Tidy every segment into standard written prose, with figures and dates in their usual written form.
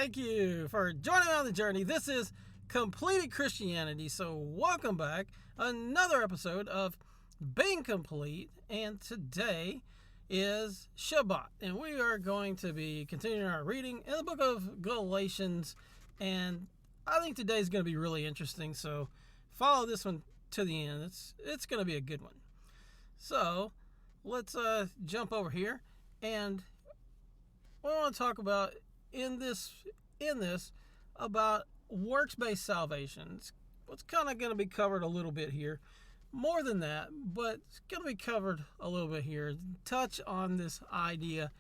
Thank you for joining me on the journey. This is Completed Christianity. So welcome back. Another episode of Being Complete. And today is Shabbat. And we are going to be continuing our reading in the book of Galatians. And I think today's going to be really interesting. So follow this one to the end. It's going to be a good one. So let's jump over here. And what I want to talk about in this about works-based salvation. It's kind of going to be covered a little bit here. More than that, but it's going to be covered a little bit here. Touch on this idea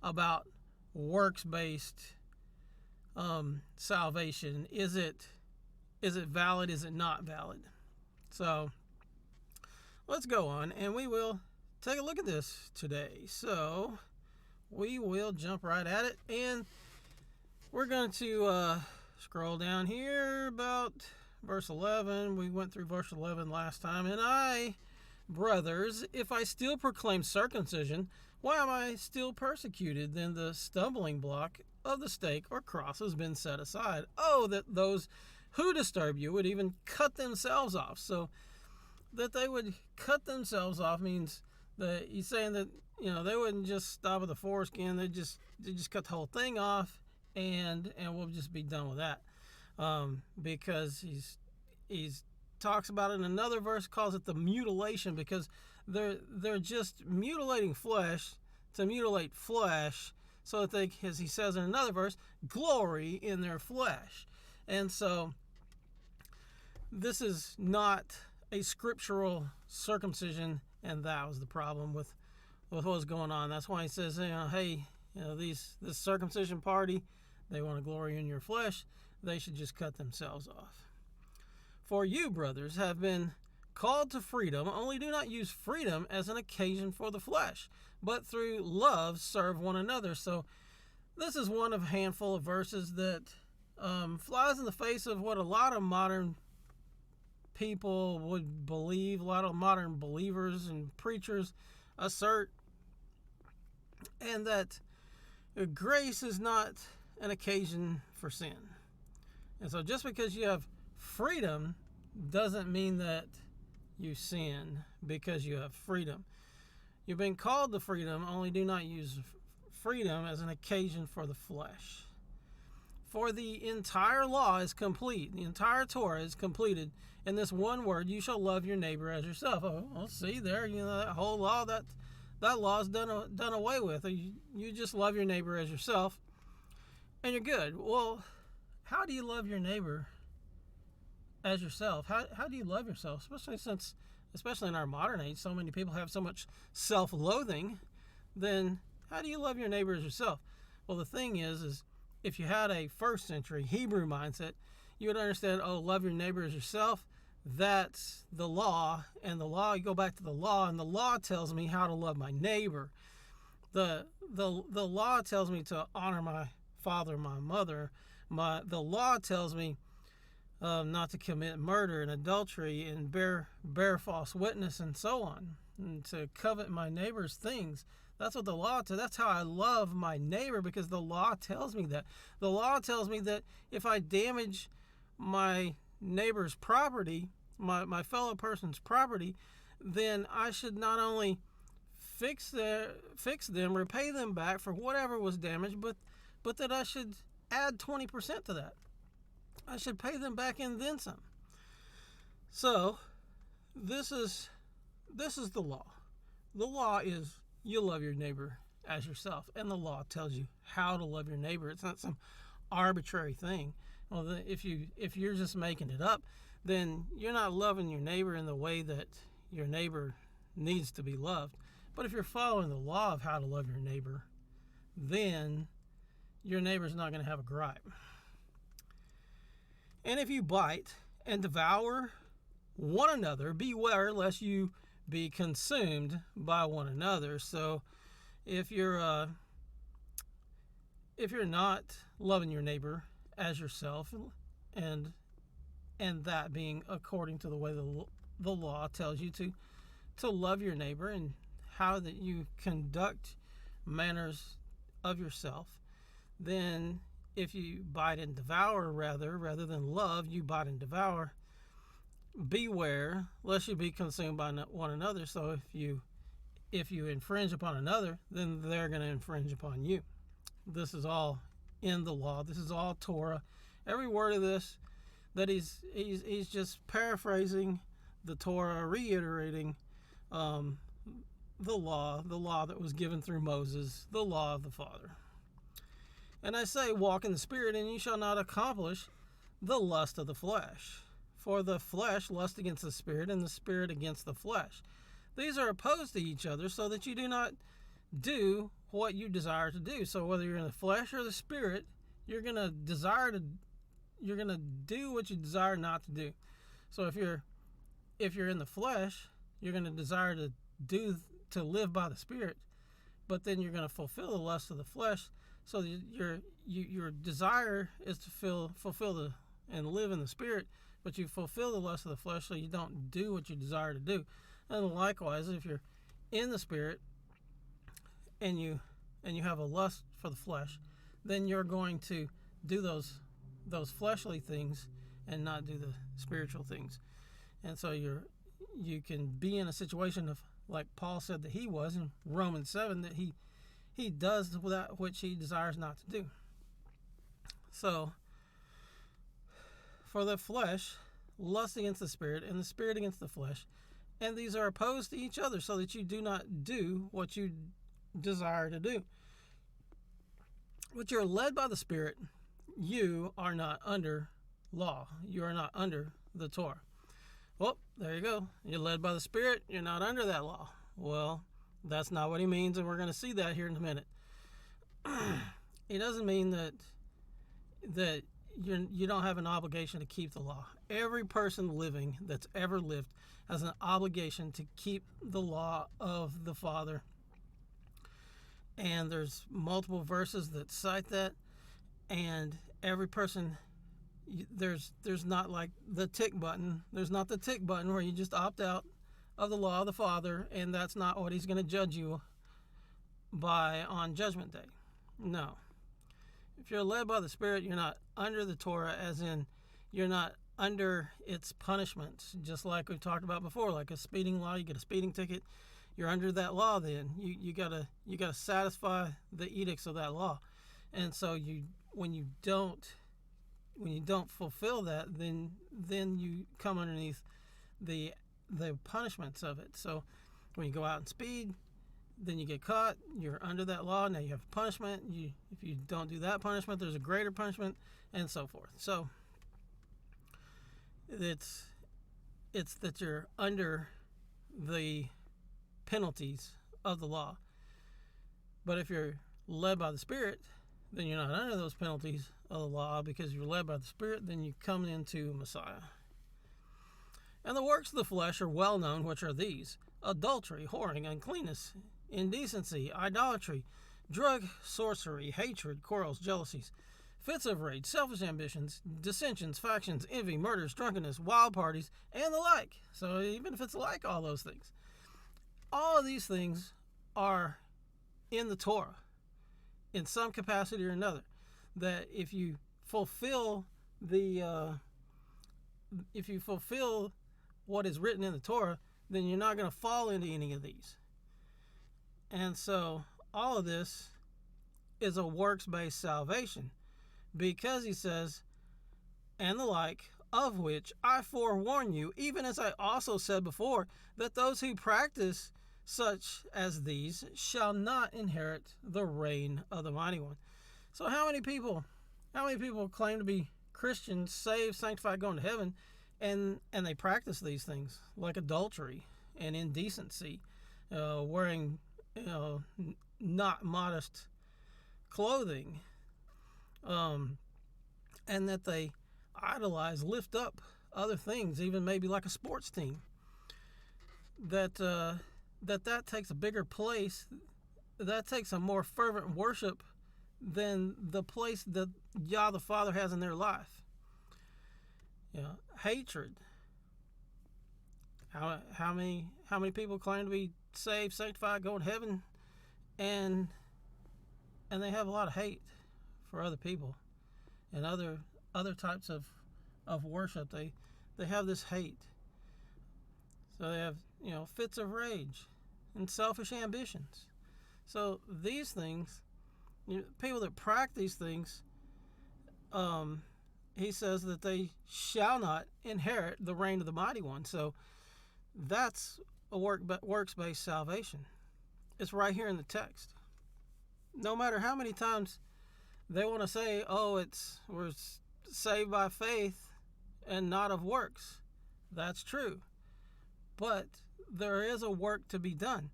about works-based salvation. Is it valid? Is it not valid? So let's go on, and we will take a look at this today. So we will jump right at it, and we're going to scroll down here about verse 11. We went through verse 11 last time. And I, brothers, if I still proclaim circumcision, why am I still persecuted? Then the stumbling block of the stake or cross has been set aside. Oh, that those who disturb you would even cut themselves off. So that they would cut themselves off means that he's saying that, they wouldn't just stop at the foreskin. They just cut the whole thing off. And we'll just be done with that, because he's talks about it in another verse, calls it the mutilation, because they're just mutilating flesh to mutilate flesh, so that they, as he says in another verse, glory in their flesh. And so this is not a scriptural circumcision, and that was the problem with what was going on. That's why he says, hey, this circumcision party, they want to glory in your flesh, they should just cut themselves off. For you, brothers, have been called to freedom, only do not use freedom as an occasion for the flesh, but through love serve one another. So this is one of a handful of verses that flies in the face of what a lot of modern people would believe, a lot of modern believers and preachers assert, and that grace is not an occasion for sin. And so just because you have freedom doesn't mean that you sin because you have freedom. You've been called to freedom, only do not use freedom as an occasion for the flesh. For the entire law is complete, the entire Torah is completed in this one word: you shall love your neighbor as yourself. Oh, well, see there, that whole law, that law is done away with. You just love your neighbor as yourself, and you're good. Well, how do you love your neighbor as yourself? How do you love yourself? Especially in our modern age, so many people have so much self-loathing. Then how do you love your neighbor as yourself? Well, the thing is if you had a first century Hebrew mindset, you would understand, love your neighbor as yourself. That's the law, and the law, you go back to the law, and the law tells me how to love my neighbor. The law tells me to honor my father, my mother. The law tells me not to commit murder and adultery and bear false witness and so on, and to covet my neighbor's things. That's what the law tells. That's how I love my neighbor, because the law tells me that. The law tells me that if I damage my neighbor's property, my fellow person's property, then I should not only fix them, repay them back for whatever was damaged, but that I should add 20% to that. I should pay them back and then some. So this is the law. The law is you love your neighbor as yourself, and the law tells you how to love your neighbor. It's not some arbitrary thing. Well, if you're just making it up, then you're not loving your neighbor in the way that your neighbor needs to be loved. But if you're following the law of how to love your neighbor, then your neighbor's not going to have a gripe. And if you bite and devour one another, beware lest you be consumed by one another. So if you're not loving your neighbor as yourself, and that being according to the way the law tells you to love your neighbor, and how that you conduct manners of yourself, then bite and devour, rather than love, you bite and devour. Beware lest you be consumed by one another. So if you infringe upon another, then they're going to infringe upon you. This is all in the law. This is all Torah. Every word of this that he's just paraphrasing the Torah, reiterating the law that was given through Moses, the law of the Father. And I say, walk in the Spirit, and you shall not accomplish the lust of the flesh. For the flesh lusts against the Spirit, and the Spirit against the flesh. These are opposed to each other, so that you do not do what you desire to do. So whether you're in the flesh or the Spirit, you're gonna do what you desire not to do. So if you're in the flesh, you're gonna desire to live by the Spirit, but then you're gonna fulfill the lust of the flesh. So your desire is to fulfill and live in the Spirit, but you fulfill the lust of the flesh, so you don't do what you desire to do. And likewise, if you're in the Spirit and you have a lust for the flesh, then you're going to do those fleshly things and not do the spiritual things. And so you can be in a situation of, like Paul said that he was in Romans 7, that he does that which he desires not to do. So, for the flesh lusts against the Spirit, and the Spirit against the flesh, and these are opposed to each other, so that you do not do what you desire to do. But you're led by the Spirit, you are not under law. You are not under the Torah. Well, there you go. You're led by the Spirit, you're not under that law. Well, that's not what he means, and we're going to see that here in a minute. It doesn't mean that you don't have an obligation to keep the law. Every person living that's ever lived has an obligation to keep the law of the Father. And there's multiple verses that cite that, and every person, there's not like the tick button. There's not the tick button where you just opt out of the law of the Father, and that's not what he's going to judge you by on Judgment Day. No. If you're led by the Spirit, you're not under the Torah, as in you're not under its punishments, just like we've talked about before, like a speeding law. You get a speeding ticket, you're under that law. Then you gotta satisfy the edicts of that law, and so when you don't fulfill that, then you come underneath the punishments of it. So when you go out and speed, then you get caught, you're under that law. Now you have punishment. If you don't do that punishment, there's a greater punishment, and so forth. So it's that you're under the penalties of the law. But if you're led by the Spirit, then you're not under those penalties of the law, because you're led by the Spirit, then you come into Messiah. And the works of the flesh are well known, which are these: adultery, whoring, uncleanness, indecency, idolatry, drug, sorcery, hatred, quarrels, jealousies, fits of rage, selfish ambitions, dissensions, factions, envy, murders, drunkenness, wild parties, and the like. So even if it's like all those things, all of these things are in the Torah in some capacity or another. That if you fulfill what is written in the Torah, then you're not going to fall into any of these. And so all of this is a works-based salvation, because he says, and the like, of which I forewarn you, even as I also said before, that those who practice such as these shall not inherit the reign of the Mighty One. So how many people claim to be Christians, saved, sanctified, going to heaven, and they practice these things like adultery and indecency, wearing not modest clothing, and that they idolize, lift up other things, even maybe like a sports team, that takes a bigger place, that takes a more fervent worship than the place that Yah the Father has in their life. Hatred. How many people claim to be saved, sanctified, going to heaven, and they have a lot of hate for other people. and other types of worship. They have this hate. So they have, fits of rage and selfish ambitions. So these things, people that practice these things, he says that they shall not inherit the reign of the mighty one. So that's a works-based salvation. It's right here in the text. No matter how many times they want to say, we're saved by faith and not of works. That's true. But there is a work to be done,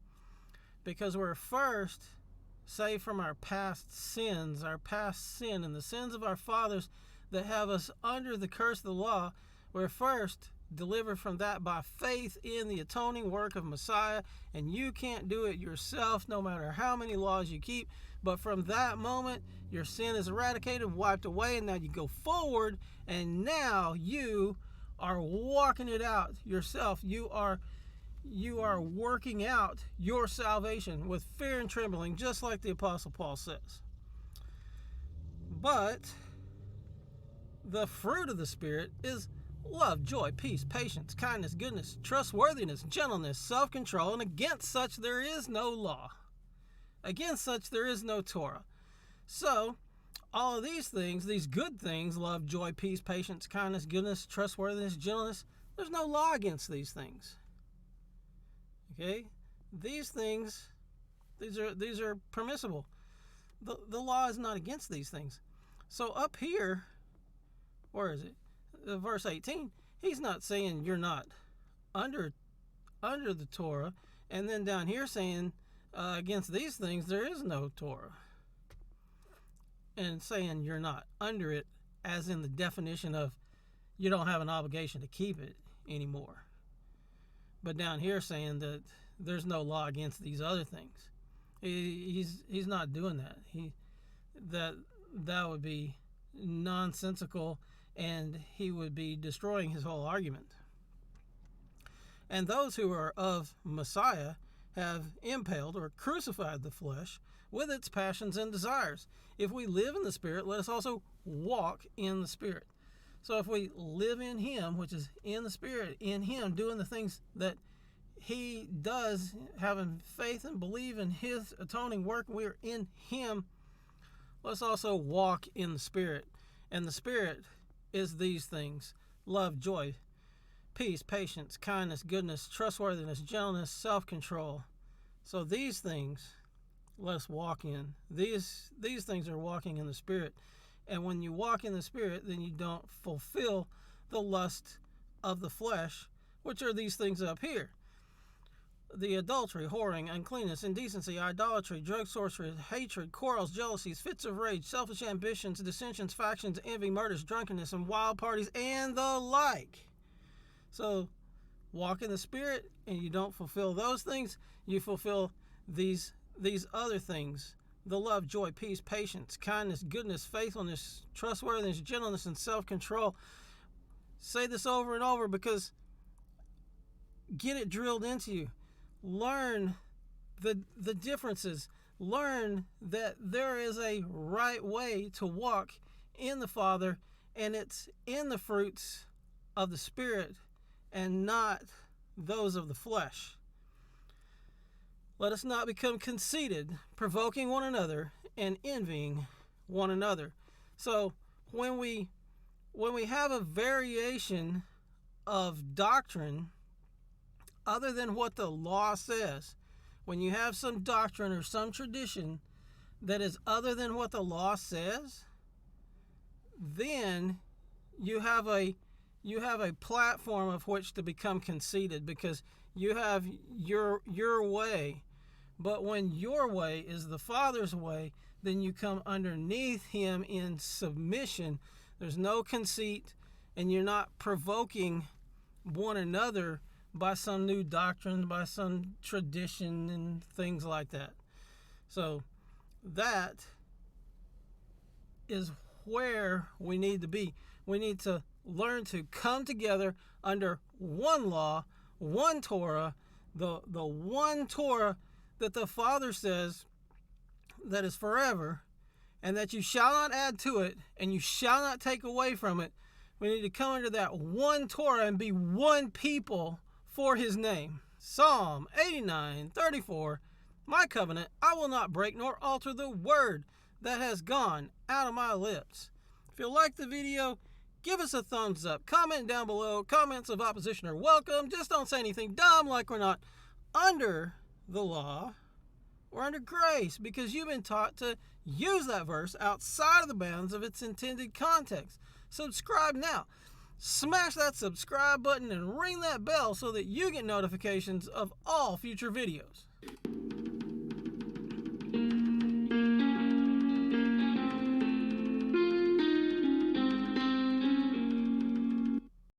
because we're first saved from our past sin and the sins of our fathers that have us under the curse of the law. We're first delivered from that by faith in the atoning work of Messiah, and you can't do it yourself no matter how many laws you keep. But from that moment, your sin is eradicated, wiped away, and now you go forward, and now you are walking it out yourself. You are working out your salvation with fear and trembling, just like the Apostle Paul says. But the fruit of the Spirit is love, joy, peace, patience, kindness, goodness, trustworthiness, gentleness, self-control, and against such there is no law. Against such there is no Torah. So, all of these things, these good things, love, joy, peace, patience, kindness, goodness, trustworthiness, gentleness, there's no law against these things. Okay? These things, these are permissible. The law is not against these things. So up here, where is it? Verse 18, he's not saying you're not under the Torah, and then down here saying against these things there is no Torah, and saying you're not under it as in the definition of you don't have an obligation to keep it anymore. But down here saying that there's no law against these other things. He's not doing that. That would be nonsensical, and he would be destroying his whole argument. And those who are of Messiah have impaled or crucified the flesh with its passions and desires. If we live in the Spirit, let us also walk in the Spirit. So if we live in Him, which is in the Spirit, in Him, doing the things that He does, having faith and believe in His atoning work, we're in Him, let's also walk in the Spirit. And the Spirit is these things: love, joy, peace, patience, kindness, goodness, trustworthiness, gentleness, self-control. So these things let's walk in. These things are walking in the Spirit. And when you walk in the Spirit, then you don't fulfill the lust of the flesh, which are these things up here: the adultery, whoring, uncleanness, indecency, idolatry, drug sorcery, hatred, quarrels, jealousies, fits of rage, selfish ambitions, dissensions, factions, envy, murders, drunkenness, and wild parties, and the like. So walk in the Spirit, and you don't fulfill those things. You fulfill these other things: the love, joy, peace, patience, kindness, goodness, faithfulness, trustworthiness, gentleness, and self-control. Say this over and over, because get it drilled into you. Learn the differences. Learn that there is a right way to walk in the Father, and it's in the fruits of the Spirit and not those of the flesh. Let us not become conceited, provoking one another and envying one another. So when we have a variation of doctrine other than what the law says, when you have some doctrine or some tradition that is other than what the law says, then you have a platform of which to become conceited, because you have your way. But when your way is the Father's way, then you come underneath Him in submission. There's no conceit, and you're not provoking one another by some new doctrine, by some tradition and things like that. So that is where we need to be. We need to learn to come together under one law, one Torah, the one Torah that the Father says that is forever, and that you shall not add to it, and you shall not take away from it. We need to come under that one Torah and be one people for his name. Psalm 89:34. My covenant I will not break nor alter the word that has gone out of my lips. If you like the video, give us a thumbs up. Comment down below. Comments of opposition are welcome. Just don't say anything dumb like we're not under the law. We're under grace, because you've been taught to use that verse outside of the bounds of its intended context. Subscribe now. Smash that subscribe button and ring that bell so that you get notifications of all future videos.